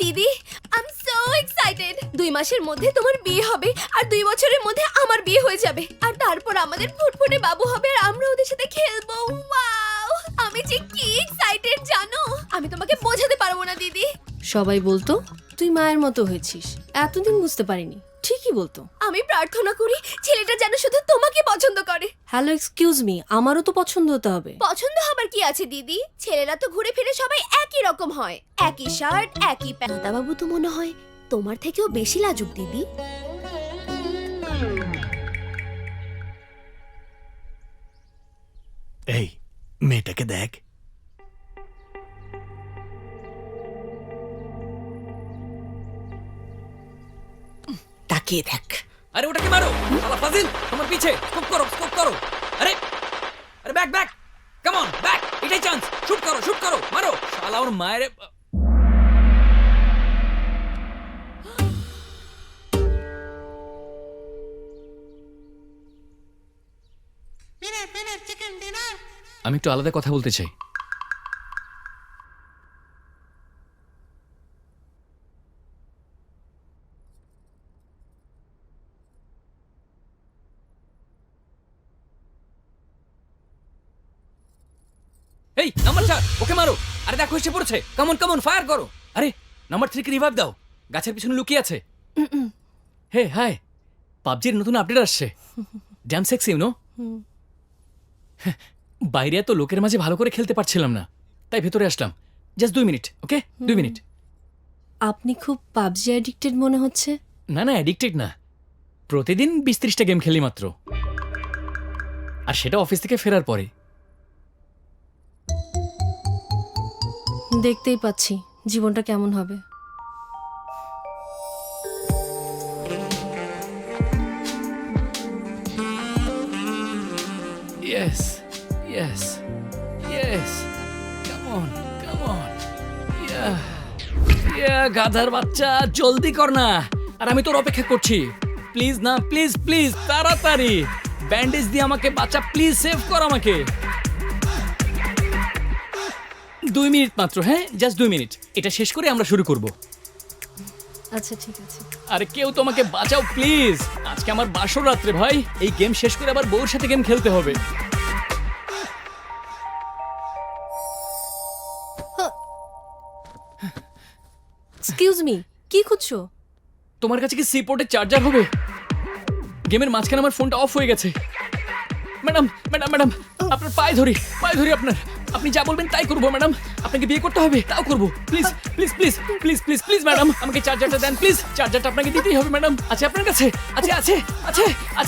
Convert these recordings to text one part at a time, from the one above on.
দিদি, I am so excited. 2 মাসের মধ্যে তোমার বিয়ে হবে আর 2 বছরের মধ্যে আমার বিয়ে হয়ে যাবে, আর তারপর আমাদের ফুটফুটে বাবু হবে আর আমরা ওদের সাথে খেলবো। ওয়াও, আমি যে কি এক্সাইটেড জানো, আমি তোমাকে বোঝাতে পারবো না দিদি। সবাই বলতো তুই মায়ের মতো হয়েছিস, এতদিন বুঝতে পারিনি। ঠিকই বলতো। আমি প্রার্থনা করি ছেলেটা যেন শুধু তোমাকে পছন্দ করে। হ্যালো, এক্সকিউজ মি, আমারও তো পছন্দ হতে হবে। পছন্দ হবার কি আছে দিদি, ছেলেরা তো ঘুরে ফিরে সবাই একই রকম হয়, একই শার্ট একই প্যান্ট। দাদাবাবু তো মনে হয় তোমার থেকেও বেশি লাজুক দিদি। এই মেয়েটাকে দেখ। তাকিয়ে দেখ। আরে ওটাকে মারো, শালা ফাজিল, তোমার পিছে স্কোপ করো। আরে আরে ব্যাক কাম অন ব্যাক, এটাই চান্স, শুট করো, মারো শালা ওর মায়ের। আমি একটু আলাদা কথা বলতে চাই। এই নাম্বার 4 ওকে মারো। আরে দেখো এসে পড়ছে, কামন ফায়ার করো। আরে নাম্বার 3 কে রিভাইভ দাও, গাছের পিছনে লুকিয়ে আছে। হে হাই, পাবজির নতুন আপডেট আসছে, ড্যাম সেক্সি ইউ নো। বাইরে এত লোকের মাঝে ভালো করে খেলতে পারছিলাম না, তাই ভেতরে আসলাম। জাস্ট 2 মিনিট, ওকে 2 মিনিট। আপনি খুব পাবজি অ্যাডিক্টেড মনে হচ্ছে। না অ্যাডিক্টেড না, প্রতিদিন 20-30টা গেম খেলি মাত্র, আর সেটা অফিস থেকে ফেরার পরে। দেখতেই পাচ্ছি জীবনটা কেমন হবে। Yes. Come on. গাধার বাচ্চা, জলদি কর না, আর আমি তোর অপেক্ষা করছি। প্লিজ না, প্লিজ তাড়াতাড়ি ব্যান্ডেজ দিয়ে আমাকে বাঁচা, প্লিজ সেভ কর আমাকে। 2 মিনিট মাত্র, হ্যাঁ জাস্ট 2 মিনিট, এটা শেষ করে আমরা শুরু করব। আচ্ছা ঠিক আছে। আরে কেউ তোমাকে বাঁচাও প্লিজ, আজকে আমার বাসর রাত্রে ভাই, এই গেম শেষ করে আবার বউর সাথে গেম খেলতে হবে। এক্সকিউজ মি, কি খুঁজছো? তোমার কাছে কি সি পোর্টের চার্জার হবে? গেমের মাঝখানে আমার ফোনটা অফ হয়ে গেছে। ম্যাডাম আপনার পায়ে ধরি আপনার, আপনি যা বলবেন তাই করবো ম্যাডাম। আপনাকে বিয়ে করতে হবে তাও করবো, প্লিজ ম্যাডাম আমাকে চার্জারটা দেন প্লিজ। চার্জারটা আপনাকে দিতেই হবে ম্যাডাম। আছে আপনার কাছে? আছে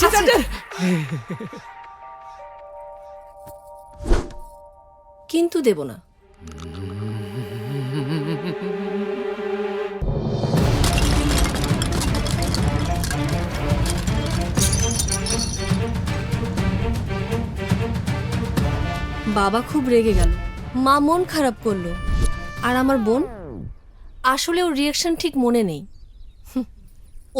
চার্জার। কিন্তু দেব না। বাবা খুব রেগে গেল, মা মন খারাপ করলো, আর আমার বোন আসলে ওর রিয়াকশন ঠিক মনে নেই।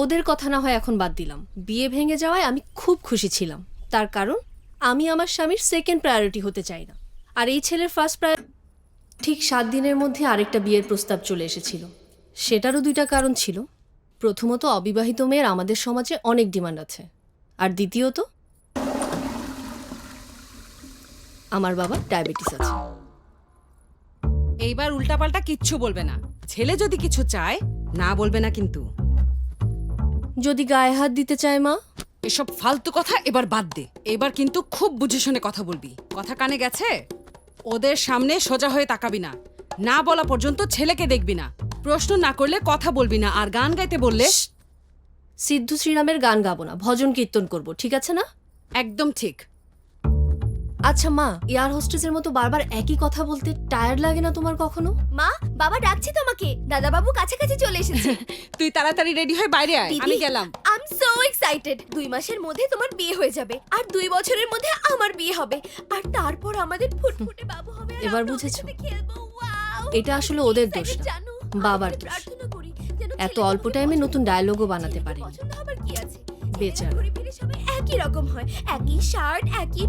ওদের কথা না হয় এখন বাদ দিলাম, বিয়ে ভেঙে যাওয়ায় আমি খুব খুশি ছিলাম, তার কারণ আমি আমার স্বামীর সেকেন্ড প্রায়োরিটি হতে চাই না, আর এই ছেলের ফার্স্ট প্রায়োরিটি। ঠিক 7 দিনের মধ্যে আরেকটা বিয়ের প্রস্তাব চলে এসেছিল। সেটারও 2টা কারণ ছিল। প্রথমত, অবিবাহিত মেয়ের আমাদের সমাজে অনেক ডিমান্ড আছে, আর দ্বিতীয়ত আমার বাবার ডায়াবেটিস আছে। এইবার উল্টাপাল্টা কিচ্ছু বলবে না, ছেলে যদি কিছু চায় না বলবে না কিন্তু। যদি গায়ে হাত দিতে চায় মা? এসব ফালতু কথা এবার বাদ দে, এবার কিন্তু খুব বুঝে শুনে কথা বলবি। কথা কানে গেছে? ওদের সামনে সোজা হয়ে তাকাবি না, না বলা পর্যন্ত ছেলেকে দেখবি না, প্রশ্ন না করলে কথা বলবি না, আর গান গাইতে বললে সিদ্ধু শ্রীরামের গান গাবো না, ভজন কীর্তন করব, ঠিক আছে না? একদম ঠিক। আচ্ছা মা, এয়ার হোস্টেসের মতো বারবার একই কথা বলতে টায়ার্ড লাগে না তোমার কখনো? মা, বাবা ডাকছে তোমাকে, দাদাবাবু কাছাকাছি চলে এসেছে। তুই তাড়াতাড়ি রেডি হয়ে বাইরে আয়, আমি গেলাম। I am so excited. 2 মাসের মধ্যে তোমার বিয়ে হয়ে যাবে আর 2 বছরের মধ্যে আমার বিয়ে হবে, আর তারপর আমাদের ফুটফুটে বাবু হবে। এবার বুঝেছো? এটা আসলে ওদের দোষ না, বাবার দোষ। এত অল্প টাইমে নতুন ডায়লগও বানাতে পারে। পছন্দ হবার কি আছে, বেচারা। ঘুরে ফিরে সবাই একই রকম হয়, একই শার্ট একই।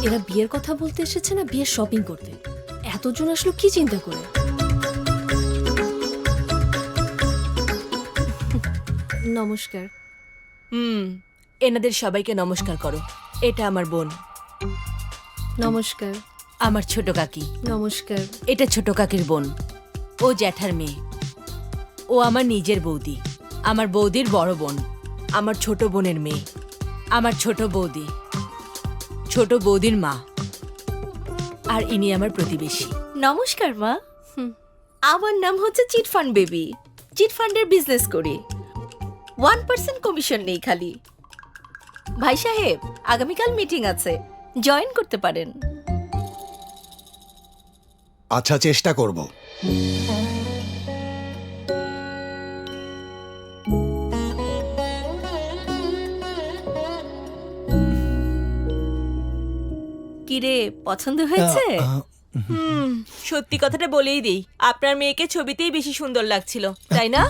এরা বিয়ের কথা বলতে এসেছে না বিয়ের শপিং করতে? এতজন আসলো কি চিন্তা করে? নমস্কার। এনাদের সবাইকে নমস্কার করো। এটা আমার বোন, নমস্কার। আমার ছোট কাকি। নমস্কার। এটা ছোট কাকির বোন, ও জ্যাঠার মেয়ে। ও আমার নিজের বৌদি, আমার বৌদির বড় বোন, আমার ছোট বোনের মেয়ে, আমার ছোট বৌদি, ছোট বৌদির মা, আর ইনি আমার প্রতিবেশী। নমস্কার মা। আমার নাম হচ্ছে চিটফান্ড বেবি। চিটফান্ডের বিজনেস করি। 1% কমিশন নেই খালি। ভাই সাহেব, আগামীকাল মিটিং আছে, জয়েন করতে পারেন। আচ্ছা, চেষ্টা করব। কিরে, পছন্দ হয়েছে? সত্যি কথাটা বলেই দিই, আপনার মেয়েকে ছবিতেই বেশি সুন্দর লাগছিল, তাই না?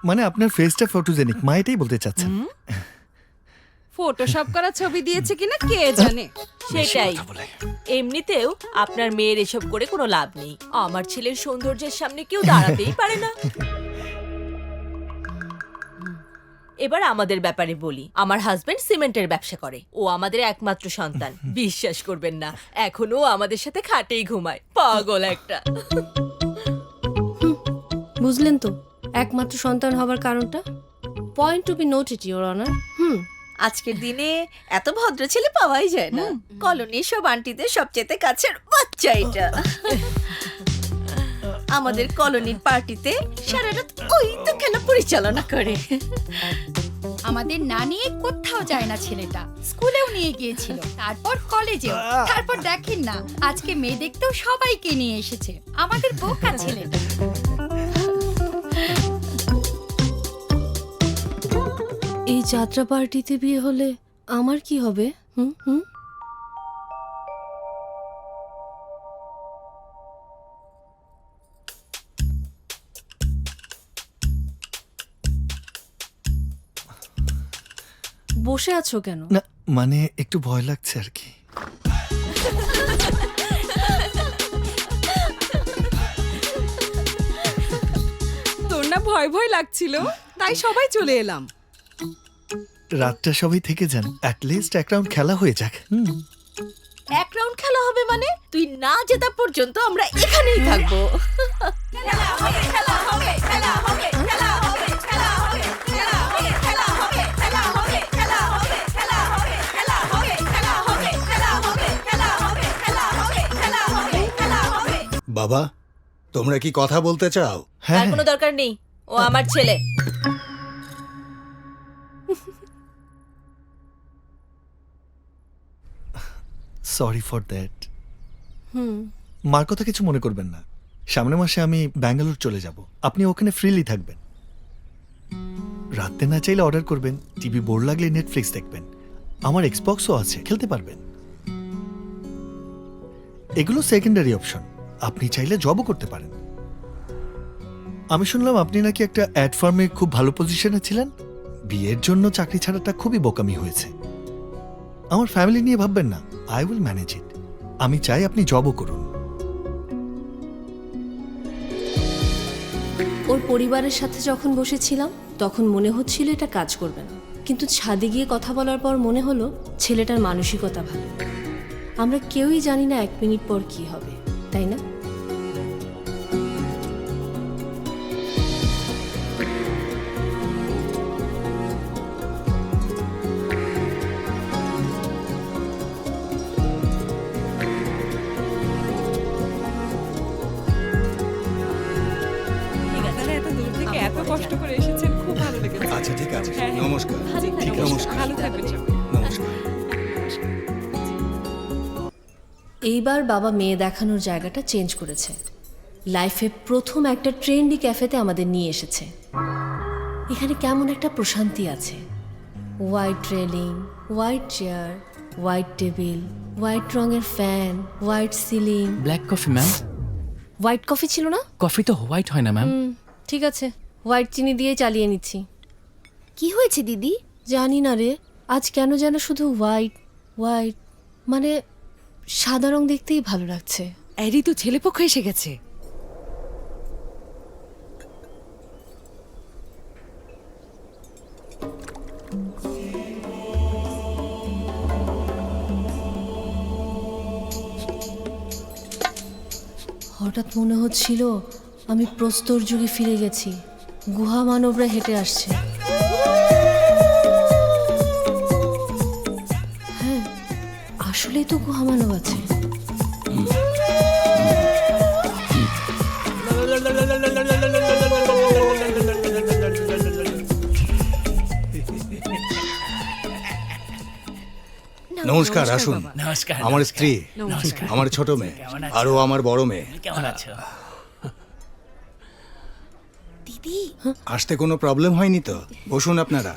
মানে আপনার ফেসটা ফটোজেনিক, মা এটাই বলতে চাচ্ছেন? ফটোশপ করা ছবি দিয়েছে কিনা কে জানে। সেটাই। কথা বলে। এমনিতেও আপনার মেয়ের এসব করে কোনো লাভ নেই। আমার ছেলের সৌন্দর্যের সামনে কেউ দাঁড়াতেই পারে না। এবার আমাদের ব্যাপারে বলি। আমার হাজবেন্ড সিমেন্টের ব্যবসা করে। ও আমাদের একমাত্র সন্তান। বিশ্বাস করবেন না, এখনো ও আমাদের সাথে খাটেই ঘুমায়। পাগল একটা। বুঝলেন তো একমাত্র সন্তান হবার কারণটা? Point to be noted, your honour. আজকের দিনে এত ভদ্র ছেলে পাওয়াই যায় না। কলোনির সব আন্টিদের সবচেয়ে কাছের বাচ্চা এটা। আমাদের কলোনির পার্টিতে সারা রাত ওই তো খেলা পরিচালনা করে। আমাদের না নিয়ে কোথাও যায় না ছেলেটা। স্কুলেও নিয়ে গিয়েছিল, তারপর কলেজেও, তারপর দেখেন না আজকে মেয়ে দেখতেও সবাইকে নিয়ে এসেছে। আমাদের বোকা ছেলেটা। এই যাত্রা পার্টিতে বিয়ে হলে আমার কি হবে? হুম হুম। বসে আছো কেন? না মানে একটু ভয় লাগছে আর কি। তোর না ভয় ভয় লাগছিল, তাই সবাই চলে এলাম। রাতটা সবাই থেকে যান, অ্যাটলিস্ট এক রাউন্ড খেলা হয়ে যাক। এক রাউন্ড খেলা হবে মানে? তুই না জেতা পর্যন্ত আমরা এখানেই থাকবো। বাবা, তোমরা কি কথা বলতে চাও? হ্যাঁ তার কোনো দরকার নেই, ও আমার ছেলে। Sorry for that. মার কথা কিছু মনে করবেন না। সামনের মাসে আমি ব্যাঙ্গালোর চলে যাব, আপনি ওখানে ফ্রিলি থাকবেন। রাতে না চাইলে অর্ডার করবেন, টিভি বোর লাগলে নেটফ্লিক্স দেখবেন। আমার এক্সবক্সও আছে, খেলতে পারবেন। এগুলো সেকেন্ডারি অপশন, আপনি চাইলে জবও করতে পারেন। আমি শুনলাম আপনি নাকি একটা অ্যাড ফার্মে খুব ভালো পজিশনে ছিলেন। বিয়ের জন্য চাকরি ছাড়াটা খুবই বোকামি হয়েছে। আমার ফ্যামিলি নিয়ে ভাববেন না, আই উইল ম্যানেজ ইট। আমি চাই আপনি জবও করুন। ওর পরিবারের সাথে যখন বসেছিলাম তখন মনে হচ্ছিল এটা কাজ করবে না, কিন্তু ছাদে গিয়ে কথা বলার পর মনে হলো ছেলেটার মানসিকতা ভালো। আমরা কেউই জানি না 1 মিনিট পর কি হবে, তাই না? এত দূর থেকে এত কষ্ট করে এসেছেন, খুব ভালো লেগেছে। আচ্ছা, ঠিক আছে। হ্যাঁ, হ্যাঁ। নমস্কার। ঠিক আছে, নমস্কার। ভালো থাকবেন সবাই। নমস্কার। এইবার বাবা মেয়ে দেখানোর জায়গাটা চেঞ্জ করেছে। লাইফে প্রথম একটা ট্রেন্ডি ক্যাফেতে আমাদের নিয়ে এসেছে। এখানে কেমন একটা প্রশান্তি আছে। White railing, white chair, white table, white রঙের fan, white ceiling. Black coffee ma'am. White coffee ছিল না? কফি তো হোয়াইট হয় না ম্যাম। ঠিক আছে, হোয়াইট চিনি দিয়ে চালিয়ে নিচ্ছি। কি হয়েছে দিদি? জানি না রে, আজ কেন যেন শুধু হোয়াইট হোয়াইট, মানে সাদা রং দেখতেই ভালো লাগছে। এরই তো ছেলেপক্ষ এসে গেছে। হঠাৎ মনে হচ্ছিল আমি প্রস্তর যুগে ফিরে গেছি, গুহা মানবরা হেঁটে আসছে। হ্যাঁ, আসলেই তো গুহা মানব আছে। নমস্কার, আসুন। নমস্কার। আমার স্ত্রী, নমস্কার। আমার ছোট মেয়ে, কেমন আছো? আরও আমার বড় মেয়ে। কেমন আছো? দিদি আসতে কোনো প্রবলেম হয়নি তো? বসুন আপনারা।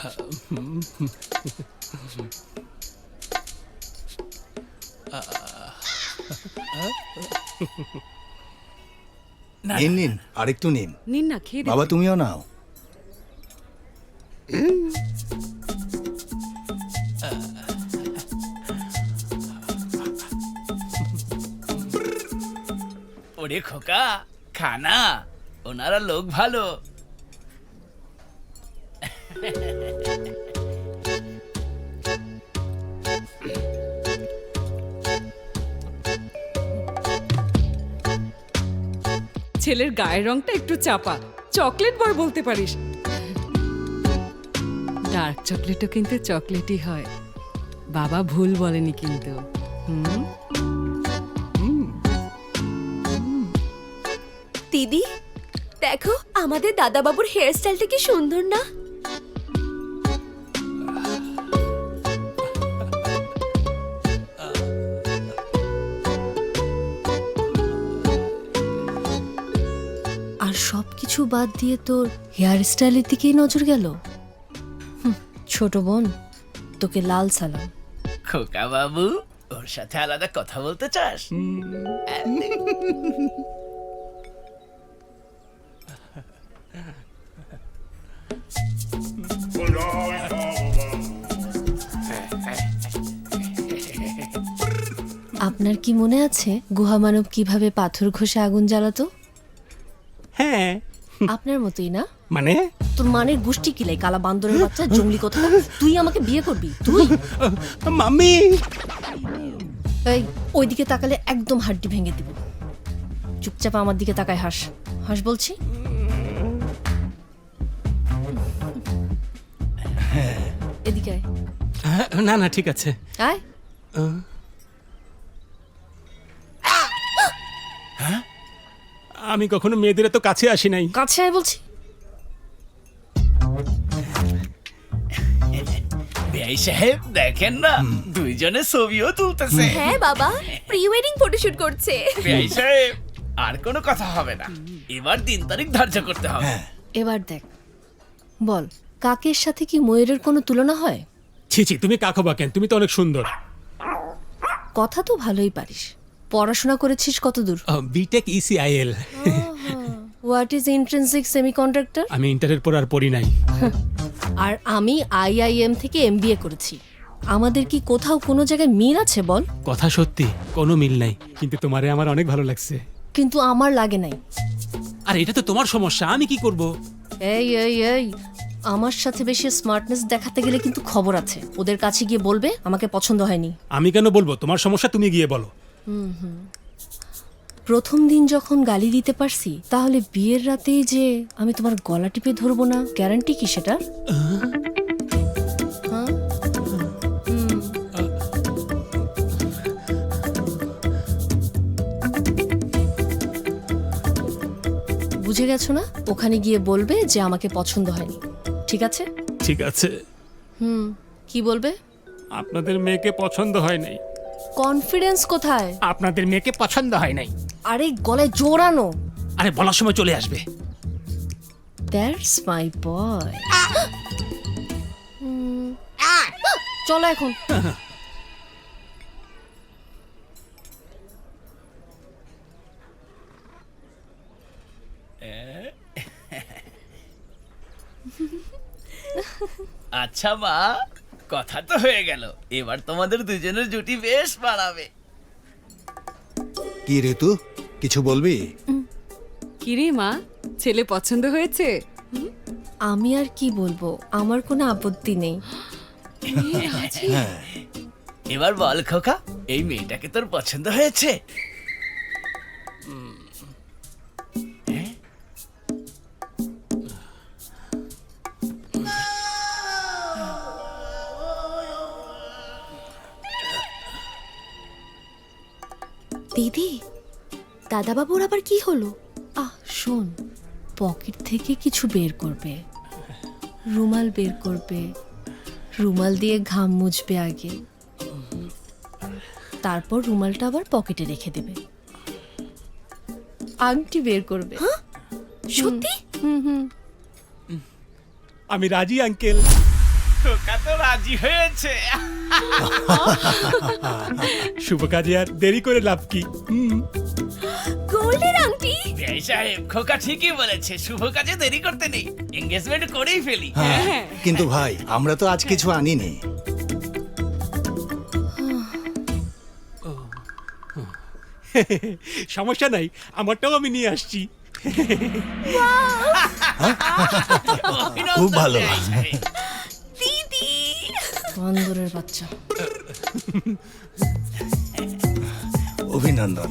না, নিন নিন, আরেকটু নিন। নিন না, খেয়ে বাবা দেখুন। তুমিও নাও। ওরে খোকা, খানা, ওনারা লোক ভালো। ছেলের গায়ের রংটা একটু চাপা, চকলেট বয় বলতে পারিস। ডার্ক চকলেটও কিন্তু চকলেটই হয়, বাবা ভুল বলেনি কিন্তু। হুম, দিদি দেখো আমাদের দাদা বাবুর হেয়ার স্টাইলটা কি সুন্দর না? আর সব কিছু বাদ দিয়ে তোর হেয়ার স্টাইলের দিকেই নজর গেল। ছোট বোন, তোকে লাল সালাম। খোকা বাবু, ওর সাথে আলাদা কথা বলতে চাস? আপনার কি মনে আছে গুহা মানব কিভাবে পাথর ঘষে আগুন জ্বালাতো? হ্যাঁ, আপনার মতোই না? মানে তোর মানের গোষ্ঠী কিলাই, কালা বান্দরের বাচ্চা, জঙ্গলি কথা। তুই আমাকে বিয়ে করবি? তুই মাম্মি, এই ওইদিকে তাকালে একদম হাড্ডি ভেঙে দিব। চুপচাপ আমার দিকে তাকায় হাস, হাস বলছি। এদিকে আয়। না না ঠিক আছে। আয়। আমি কখনো মেয়েদের তো কাছে আসি নাই। কাছে আয় বলছি। বেআই সাহেব দেখেন না, দুইজনে ছবিও তুলতেছে। হ্যাঁ বাবা, প্রি ওয়েডিং ফটোশুট করছে। বেআই সাহেব, আর কোনো কথা হবে না, এবার 3 তারিখ ধার্য করতে হবে। এবার দেখ, বল কাকের সাথে কি ময়ূরের কোনো তুলনা হয়? ছি ছি, তুমি কাকবা কেন? তুমি তো অনেক সুন্দর। কথা তো ভালোই পারিস। পড়াশোনা করেছিস কত দূর? BTech ECIL. What is intrinsic semiconductor? আমি ইন্টারের পর আর পড়ি নাই। আর আমি আইআইএম থেকে এমবিএ করেছি। আমাদের কি কোথাও কোনো জায়গায় মিল আছে বল? কথা সত্যি, কোনো মিল নাই, কিন্তু তোমারে আমার অনেক ভালো লাগছে। কিন্তু আমার লাগে নাই। আর এটা তো তোমার সমস্যা, আমি কি করব? এই এই এই, আমার সাথে বেশি স্মার্টনেস দেখাতে গেলে কিন্তু খবর আছে। ওদের কাছে গিয়ে বলবে আমাকে পছন্দ হয়নি। আমি কেন বলবো? তোমার সমস্যা, তুমি গিয়ে বলো। প্রথম দিন যখন গালি দিতে পারছি, তাহলে বিয়ের রাতেই যে আমি তোমার গলা টিপে ধরবো না, গ্যারান্টি কি সেটা? হ্যাঁ? বুঝে গেছো না? ওখানে গিয়ে বলবে যে আমাকে পছন্দ হয়নি, ঠিক আছে? ঠিক আছে। কি বলবে? আপনাদের মেয়েকে পছন্দ হয় নাই। কনফিডেন্স কোথায়? আপনাদের মেয়েকে পছন্দ হয় নাই। আরে গলায় জোরানো। আরে বলার সময় চলে আসবে। দ্যাটস মাই বয়। চলো এখন। আচ্ছা মা, কথা তো হয়ে গেল, এবার তোমাদের দুজনের জুটি বেশ বাড়াবে। কি ঋতু, কিছু বলবি? কিরে মা, ছেলে পছন্দ হয়েছে? আমি আর কি বলবো, আমার কোনো আপত্তি নেই। হ্যাঁ, এবার বল খোকা, এই মেয়েটাকে তোর পছন্দ হয়েছে? দিদি, দাদাবাবুর আবার কি হলো? শোন, পকেট থেকে কিছু বের করবে, রুমাল বের করবে, রুমাল দিয়ে ঘাম মুছবে আগে, তারপর রুমালটা আবার পকেটে রেখে দেবে, আংটি বের করবে। সত্যি? আমি রাজি আঙ্কেল। খোকা তো রাজি হয়েছে। শুভ কাজে আর দেরি করে লাভ কি? গোল্ডের আংটি? বেশ সাহেব, খোকা ঠিকই বলেছে, শুভ কাজে দেরি করতে নেই, এঙ্গেজমেন্ট করেই ফেলি। হ্যাঁ, কিন্তু ভাই আমরা তো আজ কিছু আনিনি। সমস্যা নাই, আমারটাও আমি নিয়ে আসছি। খুব ভালো। বেশ সাহেব। দিদি, বান্দরের বাচ্চা। অভিনন্দন।